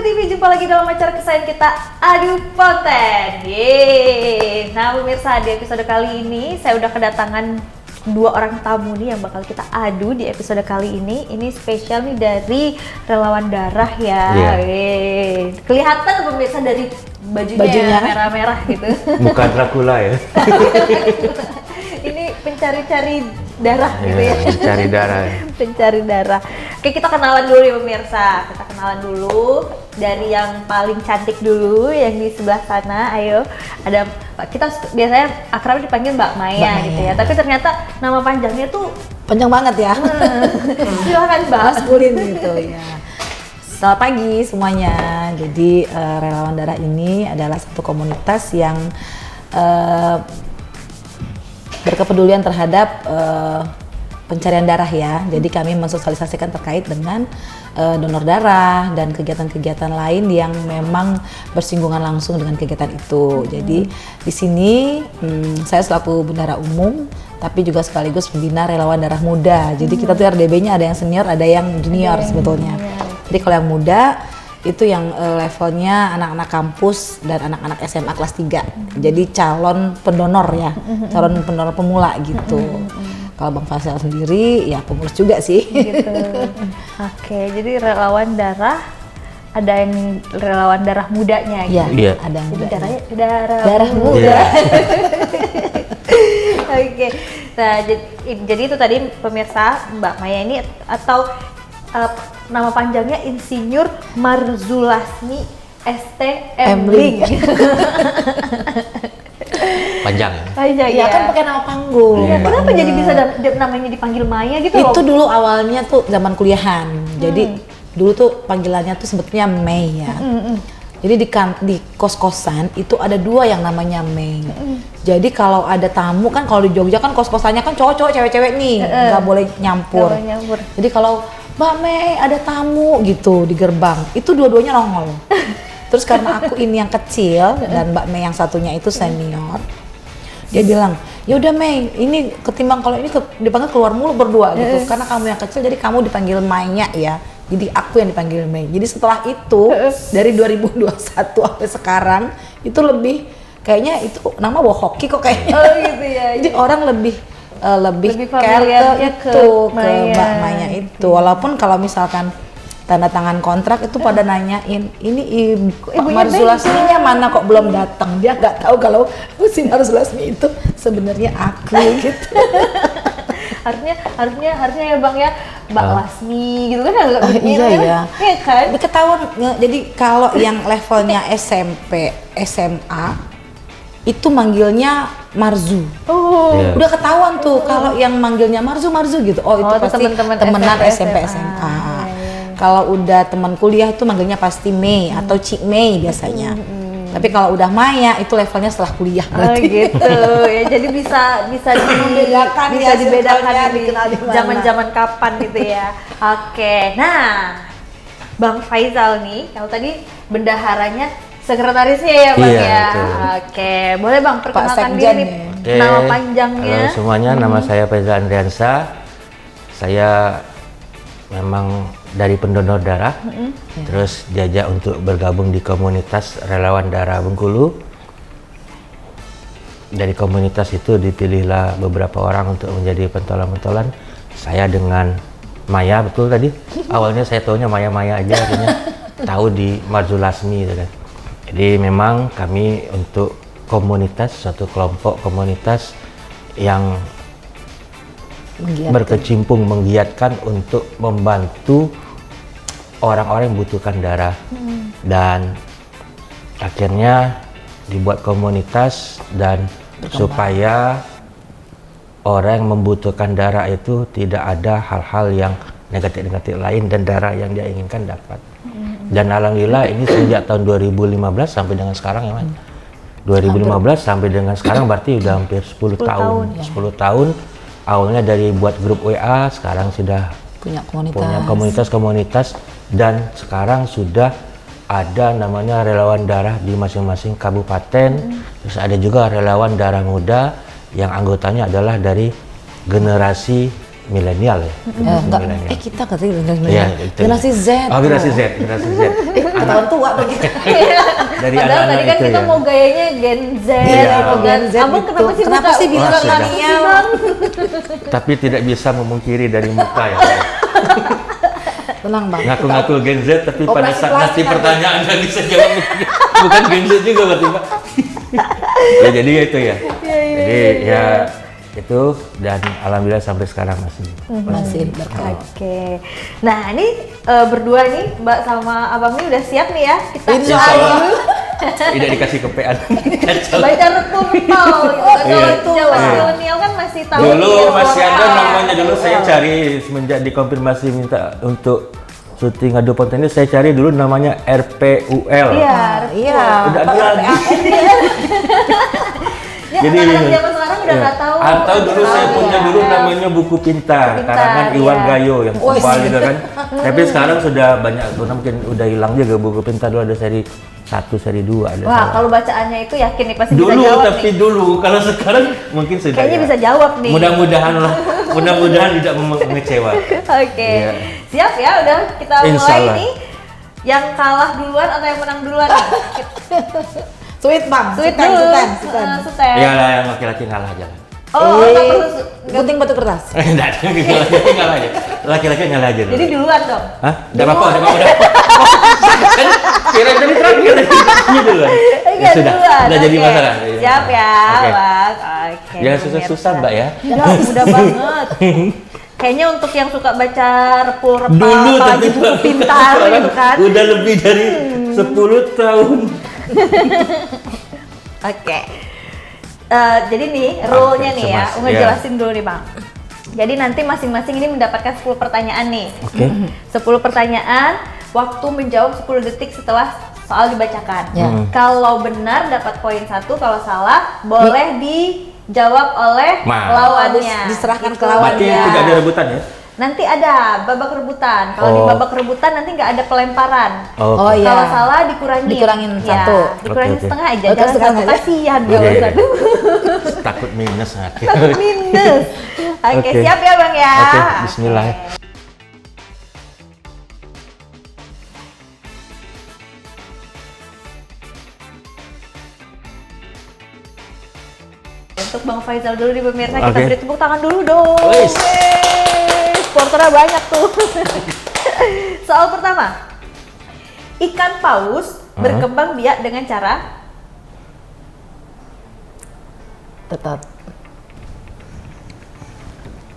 TV, jumpa lagi dalam acara kesayangan kita, Adu Konten. Yeay. Nah pemirsa, di episode kali ini saya udah kedatangan dua orang tamu nih yang bakal kita adu di episode kali ini. Ini spesial nih dari relawan darah ya. Yeah. Kelihatan pemirsa dari bajunya merah-merah gitu. Bukan Dracula ya. Ini pencari-cari darah gitu ya. Pencari darah. Pencari darah. Oke, kita kenalan dulu ya pemirsa. Kita kenalan dulu dari yang paling cantik dulu, yang di sebelah sana. Ayo, ada kita biasanya akrab dipanggil Mbak Maya gitu ya. Tapi ternyata nama panjangnya tuh panjang banget ya. Silakan Mbak. Maskulin gitu ya. Selamat pagi semuanya. Jadi relawan darah ini adalah satu komunitas yang berkepedulian terhadap pencarian darah ya. Jadi kami mensosialisasikan terkait dengan donor darah dan kegiatan-kegiatan lain yang memang bersinggungan langsung dengan kegiatan itu. Jadi di sini saya selaku bendahara umum, tapi juga sekaligus pembina relawan darah muda. Jadi kita tuh RDB-nya ada yang senior, ada yang junior sebetulnya. Jadi kalau yang muda itu yang levelnya anak-anak kampus dan anak-anak SMA kelas 3. Jadi calon pendonor ya, calon pendonor pemula gitu. Kalau Bang Faisal sendiri ya pengurus juga sih. Gitu. Oke, jadi relawan darah, ada yang relawan darah mudanya gitu. Iya, ada yang jadi darah muda. Yeah. Oke. Nah, jadi itu tadi pemirsa, Mbak Maya ini atau nama panjangnya Insinyur Marzulasmi ST Emling. Panjang ya kan pakai nama panggung. Ya, kenapa jadi bisa namanya dipanggil Maya gitu loh? Itu dulu awalnya tuh zaman kuliahan. Jadi dulu tuh panggilannya tuh sebetulnya Mei ya. Jadi di kos-kosan itu ada dua yang namanya Mei. Jadi kalau ada tamu kan, kalau di Jogja kan kos-kosannya kan cowok-cowok cewek-cewek nih, nggak boleh nyampur. Jadi kalau Mbak Mei ada tamu gitu di gerbang, itu dua-duanya nongol. Terus karena aku ini yang kecil dan Mbak Mei yang satunya itu senior, dia bilang, ya udah Mei, ini ketimbang kalau ini dipanggil keluar mulu berdua gitu, karena kamu yang kecil jadi kamu dipanggil Maya ya, jadi aku yang dipanggil Mei. Jadi setelah itu dari 2021 sampai sekarang itu lebih kayaknya itu nama hoki kok kayaknya. Oh gitu ya. Jadi orang lebih care ke Mbak Maya itu. Walaupun kalau misalkan tanda tangan kontrak itu pada nanyain, ini Pak Marzulasminya mana kok belum datang. Dia nggak tahu kalau si Marzulasmi itu sebenarnya aku gitu. harusnya ya Bang ya, Mbak Lasmi gitu kan agak iya ya. Iya kan? Ketahuan. Jadi kalau yang levelnya SMP, SMA itu manggilnya Marzu. Udah ketahuan tuh kalau yang manggilnya Marzu gitu. Oh itu pasti temenan SMP SMA. Kalau udah teman kuliah itu manggilnya pasti Mei atau Cik Mei biasanya. Tapi kalau udah Maya itu levelnya setelah kuliah berarti. Oh gitu ya, jadi bisa dibedakan di zaman-zaman kapan gitu ya. Oke, nah Bang Faisal nih, kalau tadi bendaharanya sekretarisnya ya Bang ya. Betul. Oke, boleh Bang perkenalkan diri nama panjangnya. Halo semuanya, nama saya Faisal Andriansa. Saya memang dari pendonor darah, terus diajak untuk bergabung di komunitas relawan darah Bengkulu. Dari komunitas itu dipilihlah beberapa orang untuk menjadi pentolan-pentolan. Saya dengan Maya, betul tadi. Awalnya saya taunya Maya aja, akhirnya tahu di Marzulasmi gitu kan. Jadi memang kami untuk komunitas, suatu kelompok komunitas yang berkecimpung menggiatkan untuk membantu orang-orang yang membutuhkan darah. Dan akhirnya dibuat komunitas dan supaya orang yang membutuhkan darah itu tidak ada hal-hal yang negatif-negatif lain dan darah yang dia inginkan dapat. Dan alhamdulillah ini sejak tahun 2015 sampai dengan sekarang ya, Mas. 2015 sampai dengan sekarang berarti udah hampir 10 tahun. 10 tahun. Awalnya dari buat grup WA, sekarang sudah punya punya komunitas-komunitas, dan sekarang sudah ada namanya relawan darah di masing-masing kabupaten. Terus ada juga relawan darah muda yang anggotanya adalah dari generasi milenial ya. Kita katanya generasi Z. Oh, generasi Z. Tahun tua bagi Dari Padahal anak-anak tadi kan itu kita ya. mau gayanya Gen Z Iya. atau Gen Z Abang gitu. kenapa sih Kenapa buka sih bilang sudah. milenial? Tapi tidak bisa memungkiri dari muka ya. Tenang bang. Ngaku-ngaku Gen Z, tapi pada Operasi saat nanti plastik kan? pertanyaan nggak bisa jawab. Bukan Gen Z juga berarti Pak. Ya jadi itu ya. Jadi ya itu, dan alhamdulillah sampai sekarang Masih berkah. Oke. Nah, ini berdua nih, Mbak sama Abang ini udah siap nih ya. Kita Insya mulai Allah. dulu. Tidak dikasih kepean. Baca repul gitu kan. Kalau Iya. zaman Iya. milenial kan masih tahu. Dulu nih, masih ada apa. namanya, dulu saya cari semenjak dikonfirmasi minta untuk syuting adu konten ini, saya cari dulu namanya RPUL. Iya, Iya. Udah ada lagi. Ya, Jadi anak-anak zaman sekarang udah ya. nggak tahu. Atau dulu saya Tahu punya ya. dulu namanya buku pintar, Buku Pintar, karangan Iwan iya. Gayo yang Oh, tebal iya. gitu kan. Tapi sekarang sudah banyak, mungkin udah hilang juga buku pintar. Dulu ada seri 1, seri 2 ada. Wah, salah. kalau bacaannya itu yakin nih pasti Dulu bisa jawab tapi nih. dulu, kalau sekarang mungkin sudah. Kayaknya ya. bisa jawab nih. Mudah-mudahan lah, mudah-mudahan tidak mengecewakan. Oke. Iya. Siap ya, udah kita mulai Insyaallah. nih. Yang kalah duluan atau yang menang duluan nih? Sweet bang. Sweet Sultan, dulu. Sultan, Sultan. Sultan. Ya lah, yang laki-laki ngalah aja lah. Oh, nggak perlu Gunting batu kertas. Enggak, laki-laki ngalah aja. Laki-laki ngalah aja dulu. jadi duluan dong. Hah? Udah apa-apa, udah apa-apa. Kan kira dari terakhir. Iya dulu. Enggak duluan. Udah jadi Oke. masalah. Siap ya, Oke. Bang. Oke. Jangan susah-susah, Mbak ya. Ya, mudah banget. Kayaknya untuk yang suka baca repul-repal, Dulu apalagi tapi buku pintar gitu kan. udah lebih dari 10 tahun. Oke. Jadi nih, rule-nya nih ya, Mas. Unga Iya. jelasin dulu nih Bang. Jadi nanti masing-masing ini mendapatkan 10 pertanyaan nih. Oke. 10 pertanyaan, waktu menjawab 10 detik setelah soal dibacakan. Ya. Kalau benar dapat poin 1, kalau salah boleh dijawab oleh Ma. lawannya. Diserahkan ke Gitu. lawan. Berarti Ya. tidak ada rebutan ya? Nanti ada babak rebutan. Kalau di Oh. babak rebutan nanti nggak ada pelemparan. Oh, oke. iya. Kalau salah dikurangin. Dikurangin Ya, satu. dikurangin Oke, oke. setengah aja. Oh, Jangan setengah satu, aja. kasihan Iya, dia. iya. Aduh. Takut minus nanti. Takut minus. Oke, Oke. siap ya Bang ya. Oke, bismillah. Untuk Bang Faizal dulu nih pemirsa, kita Oke. beri tepuk tangan dulu dong. Wis. Yeay, supporternya banyak tuh. Soal pertama. Ikan paus berkembang biak dengan cara Tetap.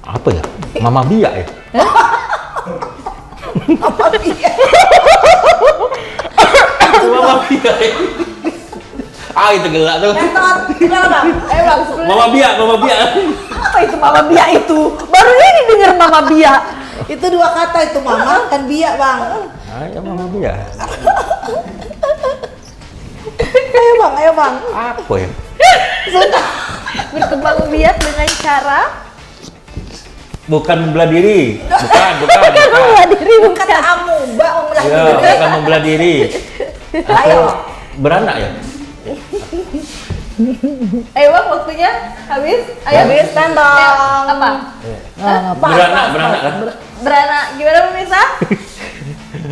Apa ya? Mama biak ya? Mama biak ya? Ah, itu gelak tuh. Gimana Bang? Ayo Bang, sebelum Mama biak, mama biak. apa itu Mama Biak itu? Baru ini denger Mama Biak. Itu 2 kata itu mama kan biak bang. Ayo mama biak. Ayo bang. Apa ya? Berkembang biak dengan cara Bukan membelah diri. Bukan. membelah diri Kata amuba om lah. Ya, bukan membelah diri. Ayo. Beranak ya? Ayo Bang, waktunya habis. Ayo. Habis kan dong. Apa? Beranak kan? Beranak. Gimana pemirsa?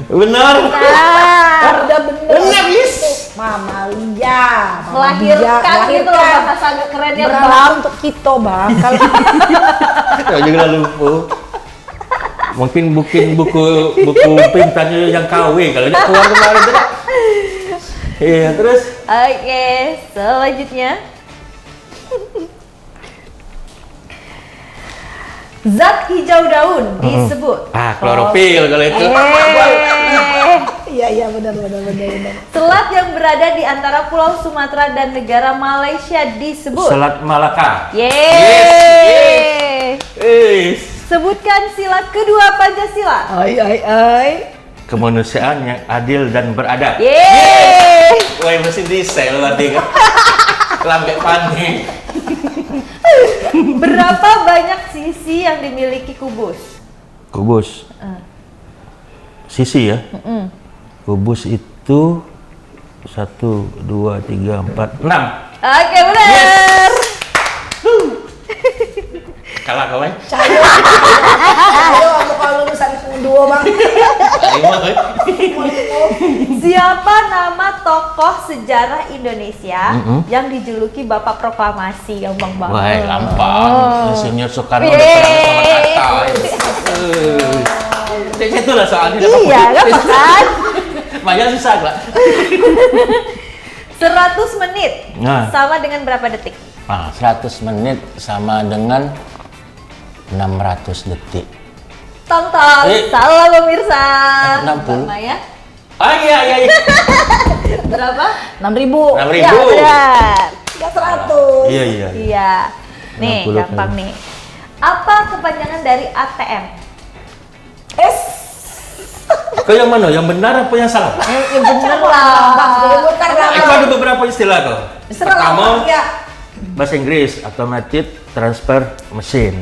Benar. Nah, Udah bener. Benar, Bis. Mamalia. melahirkan gitu loh, bahasa agak keren ya Beranak Bang. untuk kita bang. Kalau Saya juga lupa. Mungkin buku pintarnya yang KW kalau dia keluar kemarin tuh. Iya, terus Oke, selanjutnya. Zat hijau daun disebut klorofil kalau itu. iya benar. selat yang berada di antara Pulau Sumatera dan negara Malaysia disebut. Selat Malaka. Yeay. Yes. Sebutkan sila kedua Pancasila. Ai. kemanusiaan yang adil dan beradab. Yeay! Wah, mesin diesel berarti kan. Lambe panik. Berapa banyak sisi yang dimiliki kubus? Kubus. Sisi ya? Kubus itu 1, 2, 3, 4, 6. Oke, benar. Kalah kawan. Ayo, aku kalau lulusan dua bang. Siapa nama tokoh sejarah Indonesia yang dijuluki Bapak Proklamasi? Gampang banget. Wah, gampang. Insinyur Soekarno udah pernah sama Hatta. Itulah soalnya. Iya, gampang kan? Maya susah lah. 100 menit Nah. sama dengan berapa detik? Nah, 100 menit sama dengan 600 detik. Tong-tong, salah pemirsa. 60. Mbak Maya, Ah iya. berapa? 6.000. 6.000. Ya, benar. 100. Iya. Iya. Nih, 60 gampang nih. Apa kepanjangan dari ATM? Kau yang mana? Yang benar apa yang salah? Ya bener lah. Itu ada beberapa istilah kau. Pertama, ya. bahasa Inggris automated transfer machine.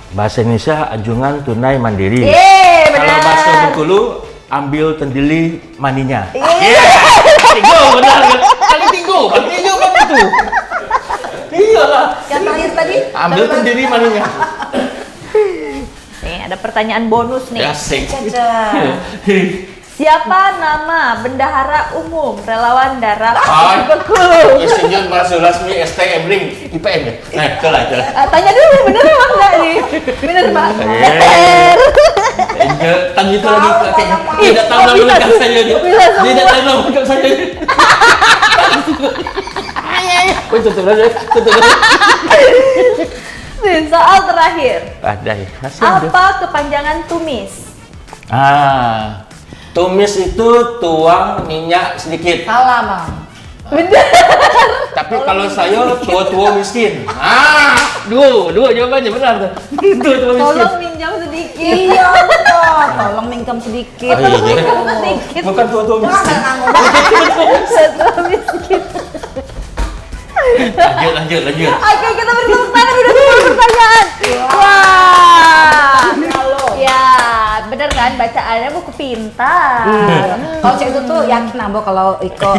Bahasa Indonesia anjungan tunai mandiri. Yeay, Kalau benar. bahasa Bengkulu ambil tendili maninya. Iya. Tigo benar kan? Kali tigo bang itu. Iyalah. Yang terakhir tadi. Ambil tendili maninya. Nih, ada pertanyaan bonus nih. Asik. Siapa nama bendahara umum relawan darah Hai. Bengkulu? Insinyur Marsul Lasmi ST Ebring IPN ya? Nah, itulah. Tanya dulu, bener apa enggak nih? Bener, Mbak? Bener. Tanya itu lagi kakeknya. Tidak tahu nama lengkap saya dia. Tidak tahu nama lengkap saya. Wih, tutup lagi. Nih, soal terakhir. Ada ya. Masih ada. Apa kepanjangan tumis? Tumis itu tuang minyak sedikit. Salah bang. Bener. Tapi kalau saya tua-tua miskin. Dua jawabannya benar tuh. Tua-tua miskin. Tolong minjam sedikit. Iya betul. Tolong minjem sedikit. Oh, iya. Minjam sedikit. Bukan tua-tua miskin. Setelah miskin. Lanjut. Oke, kita beri tepuk tangan udah 10 pertanyaan. Wah. Ya, bener kan bacaannya buku pintar. Kalau cek itu tuh yakin Ambo kalau Iko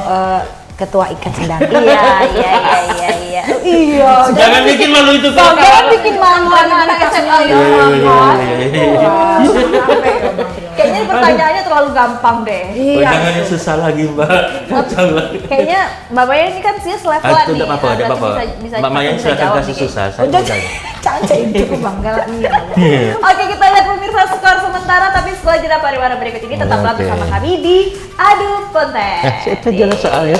ketua ikan sedang. Iya. Iya. Jangan bikin malu itu kok. Jangan bikin malu anak-anak SMA ya. Kayaknya pertanyaannya terlalu gampang deh. Jangan yang susah lagi, Mbak. Kayaknya Mbak Maya ini kan sih selevelan Itu nih. enggak apa-apa, Berarti enggak apa-apa. bisa Mbak Maya bisa silakan jawab kasih dikit. susah. Saya mudah. Jangan cek itu bang galak nih. Oke, kita lihat pemirsa skor sementara, tapi setelah jeda pariwara berikut ini tetaplah Oke. bersama kami di Adu Konten. Saya jalan soal ya.